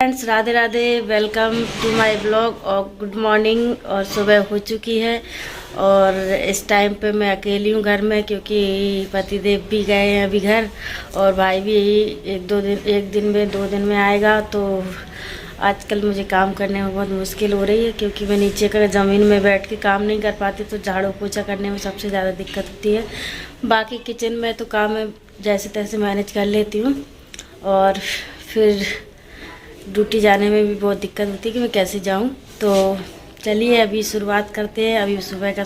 Friends, Radhe Radhe. Welcome to my blog. और good morning. और सुबह हो चुकी है और इस टाइम पे मैं अकेली हूँ घर में, क्योंकि पतिदेव भी गए हैं अभी घर, और भाई भी एक दिन में 2 दिन में आएगा। तो आजकल मुझे काम करने में बहुत मुश्किल हो रही है, क्योंकि मैं नीचे का ज़मीन में बैठ के काम नहीं कर पाती, तो झाड़ू पोछा करने में सबसे ज़्यादा दिक्कत होती है। बाकी किचन में तो काम मैं जैसे तैसे मैनेज कर लेती हूँ, और फिर ड्यूटी जाने में भी बहुत दिक्कत होती है कि मैं कैसे जाऊं। तो चलिए अभी शुरुआत करते हैं। अभी सुबह का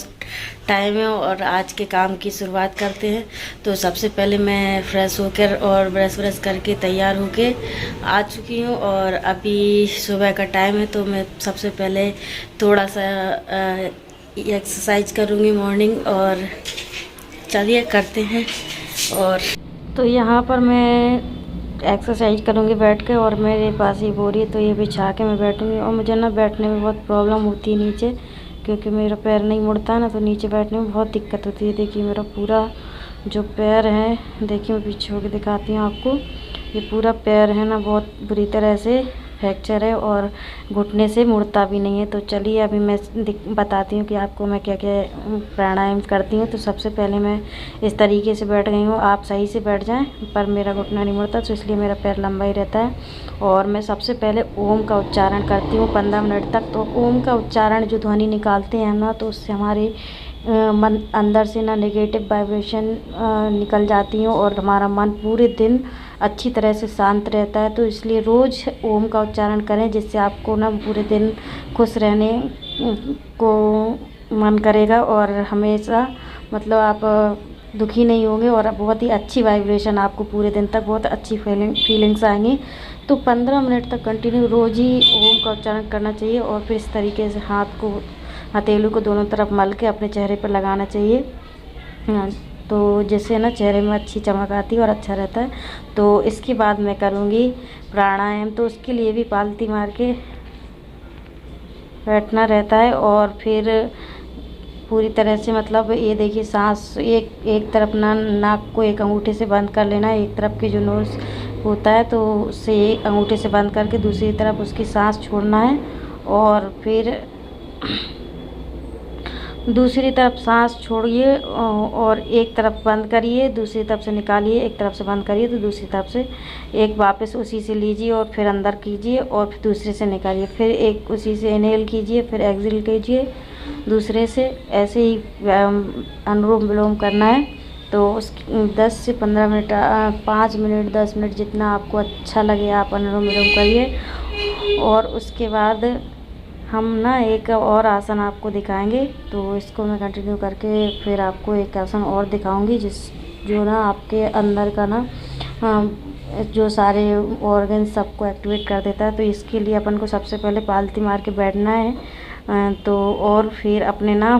टाइम है और आज के काम की शुरुआत करते हैं। तो सबसे पहले मैं फ्रेश होकर और ब्रश व्रश करके तैयार होके आ चुकी हूँ, और अभी सुबह का टाइम है। तो मैं सबसे पहले थोड़ा सा एक्सरसाइज करूँगी मॉर्निंग, और चलिए करते हैं। और तो यहाँ पर मैं एक्सरसाइज करूँगी बैठ के, और मेरे पास ही बोरी है तो ये बिछा के मैं बैठूँगी। और मुझे ना बैठने में बहुत प्रॉब्लम होती है नीचे, क्योंकि मेरा पैर नहीं मुड़ता है ना, तो नीचे बैठने में बहुत दिक्कत होती है। देखिए मेरा पूरा जो पैर है, देखिए मैं पीछे होकर दिखाती हूँ आपको। ये पूरा पैर है ना बहुत बुरी तरह से फ्रैक्चर है, और घुटने से मुड़ता भी नहीं है। तो चलिए अभी मैं बताती हूँ कि आपको मैं क्या क्या प्राणायाम करती हूँ। तो सबसे पहले मैं इस तरीके से बैठ गई हूँ। आप सही से बैठ जाएं, पर मेरा घुटना नहीं मुड़ता, तो इसलिए मेरा पैर लंबा ही रहता है। और मैं सबसे पहले ओम का उच्चारण करती हूँ 15 मिनट तक। तो ओम का उच्चारण जो ध्वनि निकालते हैं ना, तो उससे हमारे मन अंदर से ना नेगेटिव वाइब्रेशन निकल जाती हैं, और हमारा मन पूरे दिन अच्छी तरह से शांत रहता है। तो इसलिए रोज़ ओम का उच्चारण करें, जिससे आपको ना पूरे दिन खुश रहने को मन करेगा, और हमेशा मतलब आप दुखी नहीं होंगे, और बहुत ही अच्छी वाइब्रेशन आपको पूरे दिन तक बहुत अच्छी फीलिंग्स आएंगी। तो 15 मिनट तक कंटिन्यू रोज़ ही ओम का उच्चारण करना चाहिए, और फिर इस तरीके से हथेली को दोनों तरफ मल के अपने चेहरे पर लगाना चाहिए। तो जिससे ना चेहरे में अच्छी चमक आती है और अच्छा रहता है। तो इसके बाद मैं करूँगी प्राणायाम। तो उसके लिए भी पालती मार के बैठना रहता है, और फिर पूरी तरह से मतलब ये देखिए सांस एक तरफ ना नाक को एक अंगूठे से बंद कर लेना है। एक तरफ की जो नोज़ होता है तो उससे एक अंगूठे से बंद करके दूसरी तरफ उसकी सांस छोड़ना है, और फिर दूसरी तरफ सांस छोड़िए और एक तरफ बंद करिए, दूसरी तरफ से निकालिए। एक तरफ से बंद करिए तो दूसरी तरफ से एक वापस उसी से लीजिए, और फिर अंदर कीजिए, और फिर दूसरे से निकालिए। फिर एक उसी से इनहेल कीजिए, फिर एक्सहेल कीजिए दूसरे से। ऐसे ही अनुलोम विलोम करना है। तो उस 10 से 15 मिनट 5 मिनट 10 मिनट जितना आपको अच्छा लगे आप अनुलोम विलोम करिए। और उसके बाद हम ना एक और आसन आपको दिखाएंगे, तो इसको मैं कंटिन्यू करके फिर आपको एक आसन और दिखाऊंगी, जो ना आपके अंदर का ना जो सारे ऑर्गन सबको एक्टिवेट कर देता है। तो इसके लिए अपन को सबसे पहले पालती मार के बैठना है। तो और फिर अपने ना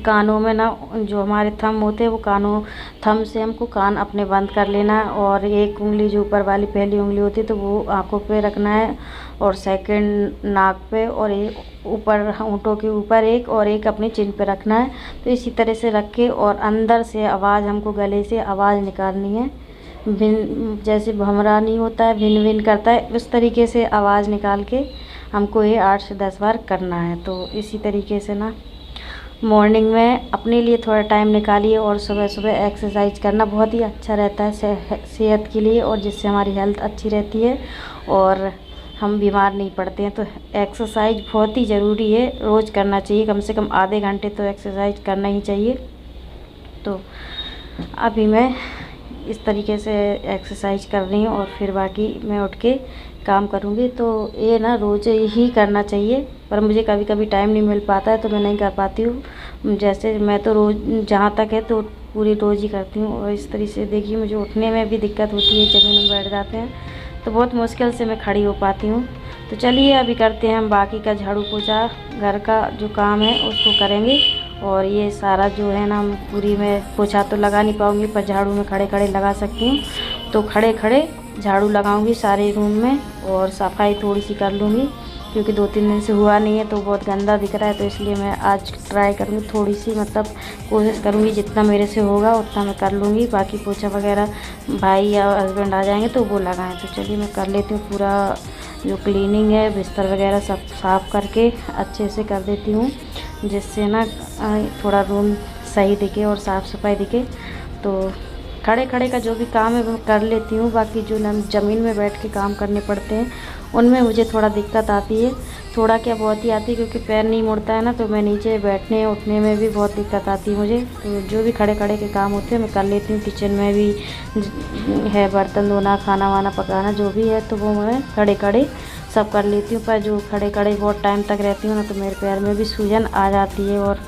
कानों में ना जो हमारे थंब होते हैं, वो थंब से हमको कान अपने बंद कर लेना है, और एक उंगली जो ऊपर वाली पहली उंगली होती है तो वो आँखों पे रखना है, और सेकंड नाक पे, और एक ऊपर होंठों के ऊपर एक, और एक अपने चिन पे रखना है। तो इसी तरह से रख के, और अंदर से आवाज़ हमको गले से आवाज़ निकालनी है। जैसे भमरा नहीं होता है, भिन भिन करता है, उस तरीके से आवाज़ निकाल के हमको ये 8 से 10 बार करना है। तो इसी तरीके से ना मॉर्निंग में अपने लिए थोड़ा टाइम निकालिए, और सुबह सुबह एक्सरसाइज करना बहुत ही अच्छा रहता है सेहत के लिए, और जिससे हमारी हेल्थ अच्छी रहती है और हम बीमार नहीं पड़ते हैं। तो एक्सरसाइज बहुत ही ज़रूरी है, रोज़ करना चाहिए, कम से कम आधे घंटे तो एक्सरसाइज करना ही चाहिए। तो अभी मैं इस तरीके से एक्सरसाइज कर रही हूँ, और फिर बाकी मैं उठ के काम करूँगी। तो ये ना रोज़ ही करना चाहिए, पर मुझे कभी कभी टाइम नहीं मिल पाता है तो मैं नहीं कर पाती हूँ। जैसे मैं तो रोज़ जहाँ तक है तो पूरी रोज़ ही करती हूँ। और इस तरीके से देखिए मुझे उठने में भी दिक्कत होती है, ज़मीन में बैठ जाते हैं तो बहुत मुश्किल से मैं खड़ी हो पाती हूँ। तो चलिए अभी करते हैं हम बाकी का झाड़ू पोछा, घर का जो काम है उसको करेंगे। और ये सारा जो है ना पूरी मैं पोछा तो लगा नहीं पाऊँगी, पर झाड़ू में खड़े खड़े लगा सकती हूँ। तो खड़े खड़े झाड़ू लगाऊंगी सारे रूम में, और सफाई थोड़ी सी कर लूँगी, क्योंकि 2-3 दिन से हुआ नहीं है तो बहुत गंदा दिख रहा है। तो इसलिए मैं आज ट्राई करूँगी थोड़ी सी, मतलब कोशिश करूँगी जितना मेरे से होगा उतना मैं कर लूँगी। बाकी पोछा वगैरह भाई या हस्बैंड आ जाएंगे तो वो लगाएं। तो चलिए मैं कर लेती हूँ पूरा जो क्लीनिंग है, बिस्तर वगैरह सब साफ़ करके अच्छे से कर देती हूँ, जिससे ना थोड़ा रूम सही दिखे और साफ़ सफाई दिखे। तो खड़े खड़े का जो भी काम है वो कर लेती हूँ, बाकी जो ज़मीन में बैठ के काम करने पड़ते हैं उनमें मुझे थोड़ा दिक्कत आती है। थोड़ा क्या बहुत ही आती है, क्योंकि पैर नहीं मुड़ता है ना, तो मैं नीचे बैठने उठने में भी बहुत दिक्कत आती है मुझे। तो जो भी खड़े खड़े के काम होते हैं मैं कर लेती हूँ। किचन में भी है, बर्तन धोना, खाना वाना पकाना, जो भी है तो वो मैं खड़े खड़े सब कर लेती हूँ। पर जो खड़े खड़े बहुत टाइम तक रहती हूँ ना, तो मेरे पैर में भी सूजन आ जाती है और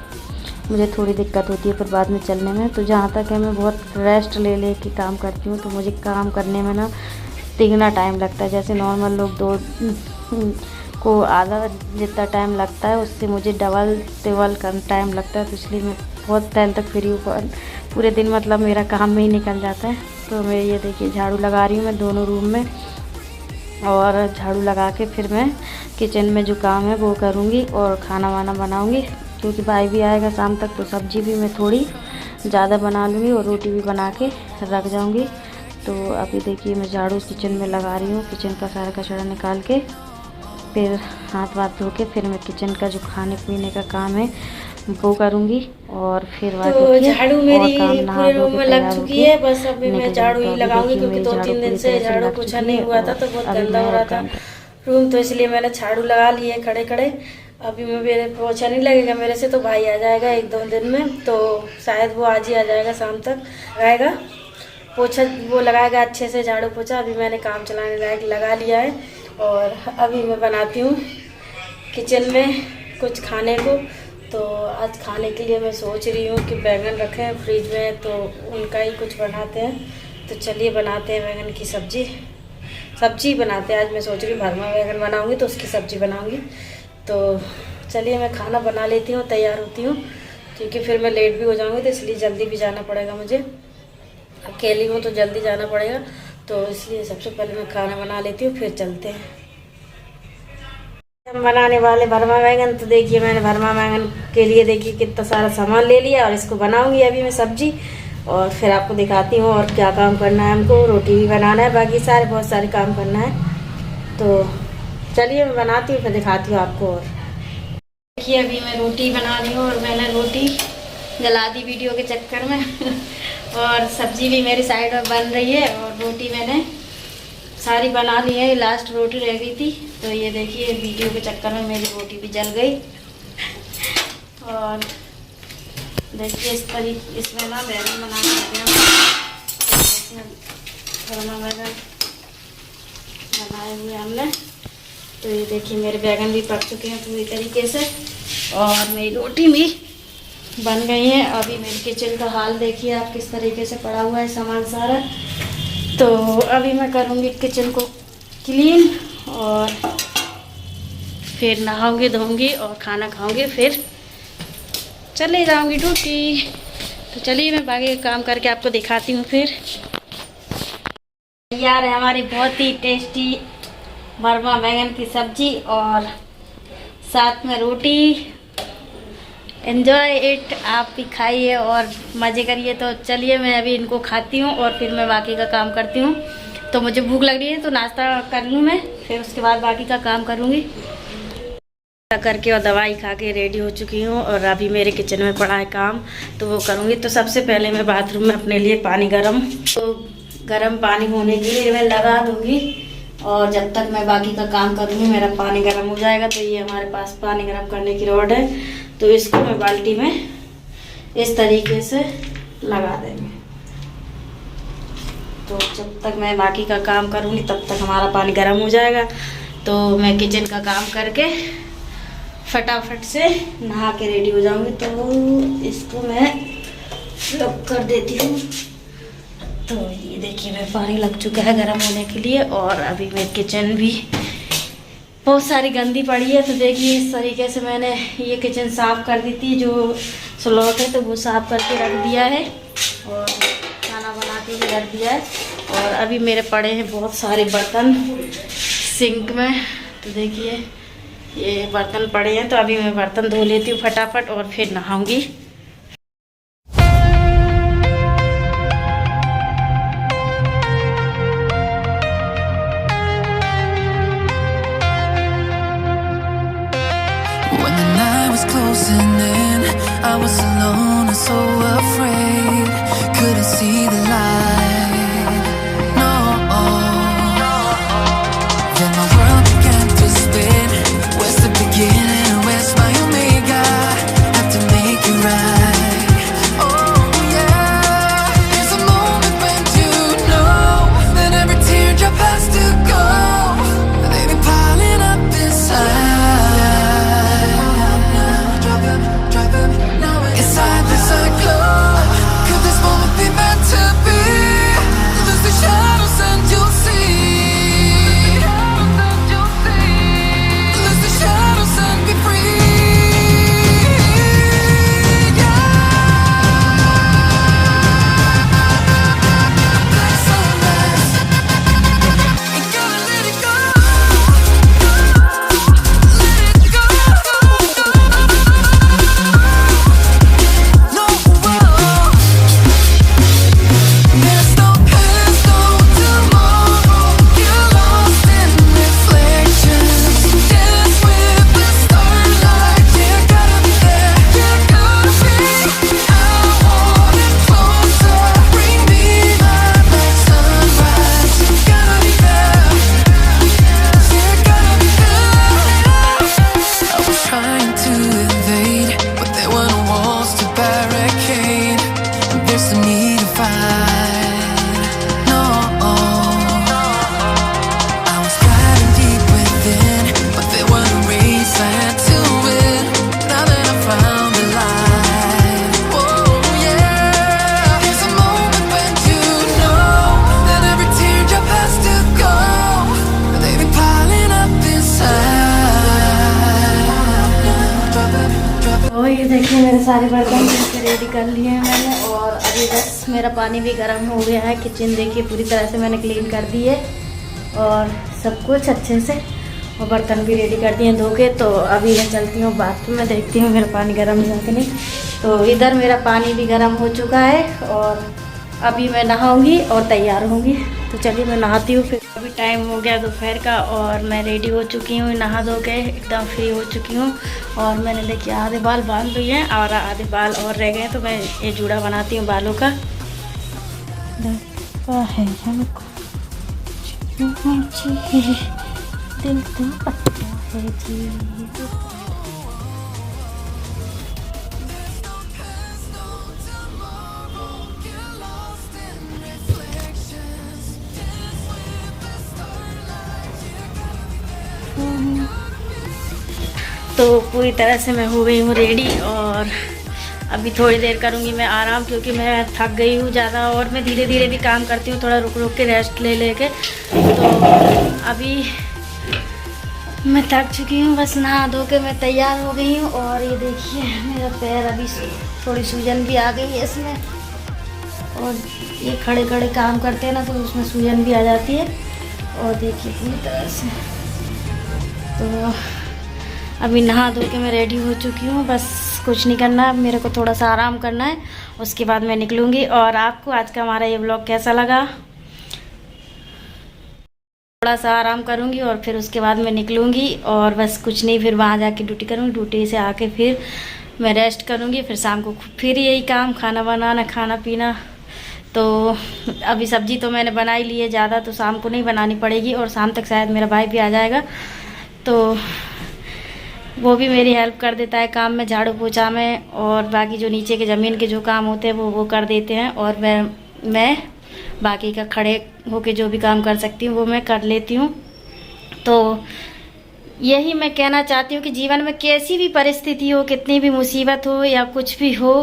मुझे थोड़ी दिक्कत होती है फिर बाद में चलने में। तो जहाँ तक है मैं बहुत रेस्ट ले ले के काम करती हूँ, तो मुझे काम करने में ना तिगना टाइम लगता है। जैसे नॉर्मल लोग दो को आधा जितना टाइम लगता है, उससे मुझे डबल तिबल का टाइम लगता है। तो इसलिए मैं बहुत टाइम तक फ्री हूँ, पूरे दिन मतलब मेरा काम में ही निकल जाता है। तो मैं ये देखिए झाड़ू लगा रही हूँ मैं दोनों रूम में, और झाड़ू लगा के फिर मैं किचन में जो काम है वो करूँगी और खाना वाना बनाऊँगी, क्योंकि भाई भी आएगा शाम तक। तो सब्ज़ी भी मैं थोड़ी ज़्यादा बना लूँगी और रोटी भी बना के रख जाऊँगी। तो अभी देखिए मैं झाड़ू किचन में लगा रही हूँ, किचन का सारा कचरा निकाल के फिर हाथ वाथ धो के फिर मैं किचन का जो खाने पीने का काम है वो करूँगी। और फिर तो झाड़ू मेरी पूरे रूम में लग चुकी है, बस अभी मैं झाड़ू ही लगाऊंगी, क्योंकि 2-3 दिन से झाड़ू पोछा नहीं हुआ था तो बहुत गंदा हो रहा था रूम। तो इसलिए मैंने झाड़ू लगा ली है खड़े खड़े। अभी मेरे पोछा नहीं लगेगा मेरे से, तो भाई आ जाएगा 1-2 दिन में, तो शायद वो आज ही आ जाएगा, शाम तक आएगा। पोछा वो लगाएगा अच्छे से झाड़ू पोछा। अभी मैंने काम चलाने लायक लगा लिया है और अभी मैं बनाती हूँ किचन में कुछ खाने को। तो आज खाने के लिए मैं सोच रही हूँ कि बैंगन रखे हैं फ्रिज में, तो उनका ही कुछ बनाते हैं। तो चलिए बनाते हैं बैंगन की सब्जी बनाते हैं। आज मैं सोच रही हूँ भरमा बैंगन बनाऊँगी, तो उसकी सब्ज़ी बनाऊँगी। तो चलिए मैं खाना बना लेती हूँ, तैयार होती हूँ, क्योंकि फिर मैं लेट भी हो जाऊँगी, तो इसलिए जल्दी भी जाना पड़ेगा मुझे। अकेली हूँ तो जल्दी जाना पड़ेगा, तो इसलिए सबसे पहले मैं खाना बना लेती हूँ, फिर चलते हैं। हम बनाने वाले भरमा बैंगन। तो देखिए मैंने भरमा बैंगन के लिए देखिए कितना सारा सामान ले लिया, और इसको बनाऊँगी अभी मैं सब्जी, और फिर आपको दिखाती हूँ और क्या काम करना है हमको। रोटी भी बनाना है, बाकी बहुत सारे काम करना है। तो चलिए मैं बनाती हूँ, फिर दिखाती हूँ आपको। और देखिए अभी मैं रोटी बना रही हूँ, और मैंने रोटी जला दी वीडियो के चक्कर में और सब्जी भी मेरी साइड में बन रही है, और रोटी मैंने सारी बना ली है, लास्ट रोटी रह गई थी। तो ये देखिए वीडियो के चक्कर में मेरी रोटी भी जल गई। और देखिए इसमें ना बैंगन बना के बैंगन बनाए हुए हमने। तो ये देखिए मेरे बैंगन भी पक चुके हैं पूरी तरीके से, और मेरी रोटी भी बन गई है। अभी मेरे किचन का हाल देखिए आप किस तरीके से पड़ा हुआ है सामान सारा। तो अभी मैं करूँगी किचन को क्लीन, और फिर नहाऊंगी धोऊंगी और खाना खाऊंगी, फिर चले जाऊंगी ड्यूटी। तो चलिए मैं बाकी का काम करके आपको दिखाती हूँ। फिर तैयार है हमारी बहुत ही टेस्टी भरमा बैंगन की सब्जी, और साथ में रोटी। एंजॉय इट, आप भी खाइए और मज़े करिए। तो चलिए मैं अभी इनको खाती हूँ और फिर मैं बाकी का काम करती हूँ। तो मुझे भूख लग रही है, तो नाश्ता कर लूँ मैं, फिर उसके बाद बाकी का काम करूँगी। करके और दवाई खा के रेडी हो चुकी हूँ, और अभी मेरे किचन में पड़ा है काम, तो वो करूँगी। तो सबसे पहले मैं बाथरूम में अपने लिए पानी गर्म पानी होने के लिए मैं लगा दूँगी, और जब तक मैं बाकी का काम करूँगी मेरा पानी गर्म हो जाएगा। तो ये हमारे पास पानी गर्म करने की रॉड है, तो इसको मैं बाल्टी में इस तरीके से लगा देंगे। तो जब तक मैं बाकी का काम करूँगी तब तक हमारा पानी गर्म हो जाएगा। तो मैं किचन का काम करके फटाफट से नहा के रेडी हो जाऊँगी। तो इसको मैं लॉक कर देती हूँ। तो ये देखिए मैं पानी लग चुका है गर्म होने के लिए, और अभी मेरी किचन भी बहुत सारी गंदी पड़ी है। तो देखिए इस तरीके से मैंने ये किचन साफ़ कर दी थी, जो स्लॉट है तो वो साफ़ करके रख दिया है, और खाना बना के भी रख दिया है। और अभी मेरे पड़े हैं बहुत सारे बर्तन सिंक में। तो देखिए ये बर्तन पड़े हैं, तो अभी मैं बर्तन धो लेती हूँ फटाफट, और फिर नहाऊँगी। the night was closing in, I was alone and so afraid. Couldn't see the light, no. Then my world began to spin. Where's the beginning and where's my omega? Have to make it right. Oh yeah. There's a moment when you know that every teardrop has to go. They've been piling up inside. Inside this glow. Could this moment be meant to be? Lose the shadows and you'll see. Lose the shadows and be free. Black sunrise. Ain't gonna let it go. Let it go. No, there's no past, no tomorrow. You're lost in reflections. Dance with the starlight. You gotta be there. You gotta be. I want it closer. Bring me my black sunrise. Gotta be there. You gotta be there. I was trying to invade, but there were no walls to barricade. And there's no need to fight. No, I was fighting deep within, but there were no race I had to win. Now that I found the light, oh yeah. There's a moment when you know that every teardrop has to go. They've been piling up inside. और ये देखिए मेरे सारे बर्तन ready कर लिए हैं मैंने, और अभी बस मेरा पानी भी गर्म हो गया है। किचन देखिए पूरी तरह से मैंने क्लीन कर दी है और सब कुछ अच्छे से, और बर्तन भी रेडी कर दिए धो के। तो अभी मैं चलती हूँ बाथरूम में, देखती हूँ मेरा पानी गर्म हुआ कि नहीं। तो इधर मेरा पानी भी गर्म हो चुका है और अभी मैं नहाऊंगी और तैयार होंगी। तो चलिए मैं नहाती हूँ। फिर अभी टाइम हो गया दोपहर का और मैं रेडी हो चुकी हूँ, नहा धो के एकदम फ्री हो चुकी हूँ। और मैंने देखिए आधे बाल बांध लिए हैं और आधे बाल और रह गए, तो मैं ये जूड़ा बनाती हूँ बालों का। है हमको दिल तो पता है जी। तो पूरी तरह से मैं हो गई हूँ रेडी, और अभी थोड़ी देर करूँगी मैं आराम, क्योंकि मैं थक गई हूँ ज़्यादा। और मैं धीरे धीरे भी काम करती हूँ, थोड़ा रुक रुक के रेस्ट ले लेके। तो अभी मैं थक चुकी हूँ, बस नहा धो के मैं तैयार हो गई हूँ। और ये देखिए मेरा पैर अभी थोड़ी सूजन भी आ गई है इसमें, और ये खड़े खड़े काम करते हैं ना तो उसमें सूजन भी आ जाती है। और देखिए पूरी तरह से, तो अभी नहा धो के मैं रेडी हो चुकी हूँ। बस कुछ नहीं करना है, मेरे को थोड़ा सा आराम करना है, उसके बाद मैं निकलूँगी। और आपको आज का हमारा ये व्लॉग कैसा लगा? थोड़ा सा आराम करूँगी और फिर उसके बाद मैं निकलूँगी, और बस कुछ नहीं, फिर वहाँ जाके ड्यूटी करूँगी। ड्यूटी से आके फिर मैं रेस्ट करूँगी, फिर शाम को फिर यही काम, खाना बनाना, खाना पीना। तो अभी सब्ज़ी तो मैंने बना ही ली है ज़्यादा, तो शाम को नहीं बनानी पड़ेगी। और शाम तक शायद मेरा भाई भी आ जाएगा, तो वो भी मेरी हेल्प कर देता है काम में, झाड़ू पोछा में, और बाकी जो नीचे के ज़मीन के जो काम होते हैं वो कर देते हैं। और मैं बाकी का खड़े होके जो भी काम कर सकती हूँ वो मैं कर लेती हूँ। तो यही मैं कहना चाहती हूँ कि जीवन में कैसी भी परिस्थिति हो, कितनी भी मुसीबत हो या कुछ भी हो,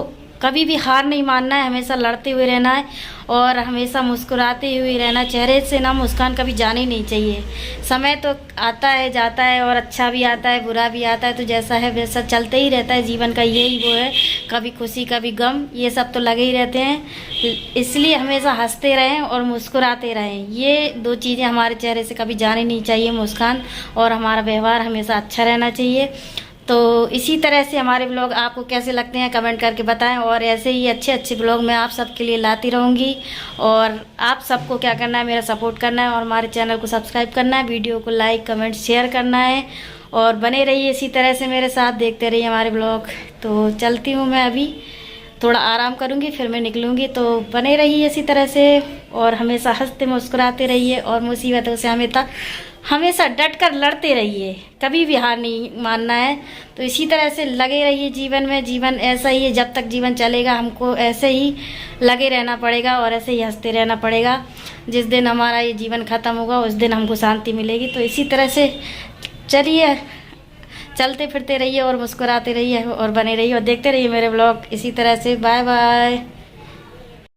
कभी भी हार नहीं मानना है, हमेशा लड़ते हुए रहना है और हमेशा मुस्कुराते हुए रहना। चेहरे से ना मुस्कान कभी जानी नहीं चाहिए। समय तो आता है जाता है, और अच्छा भी आता है बुरा भी आता है, तो जैसा है वैसा चलते ही रहता है। जीवन का यही वो है, कभी खुशी कभी गम, ये सब तो लगे ही रहते हैं। इसलिए हमेशा हंसते रहें और मुस्कुराते रहें, ये दो चीज़ें हमारे चेहरे से कभी जानी नहीं चाहिए, मुस्कान, और हमारा व्यवहार हमेशा अच्छा रहना चाहिए। तो इसी तरह से हमारे ब्लॉग आपको कैसे लगते हैं कमेंट करके बताएं, और ऐसे ही अच्छे अच्छे ब्लॉग मैं आप सबके लिए लाती रहूँगी। और आप सबको क्या करना है, मेरा सपोर्ट करना है और हमारे चैनल को सब्सक्राइब करना है, वीडियो को लाइक कमेंट शेयर करना है। और बने रहिए इसी तरह से मेरे साथ, देखते रहिए हमारे ब्लॉग। तो चलती हूँ मैं, अभी थोड़ा आराम करूँगी फिर मैं निकलूँगी। तो बने रहिए इसी तरह से और हमेशा हंसते मुस्कुराते रहिए और मुसीबतों से हमेशा डट कर लड़ते रहिए, कभी भी हार नहीं मानना है। तो इसी तरह से लगे रहिए जीवन में। जीवन ऐसा ही है, जब तक जीवन चलेगा हमको ऐसे ही लगे रहना पड़ेगा और ऐसे ही हंसते रहना पड़ेगा। जिस दिन हमारा ये जीवन ख़त्म होगा उस दिन हमको शांति मिलेगी। तो इसी तरह से चलिए, चलते फिरते रहिए और मुस्कुराते रहिए और बने रहिए और देखते रहिए मेरे ब्लॉग इसी तरह से। Bye bye.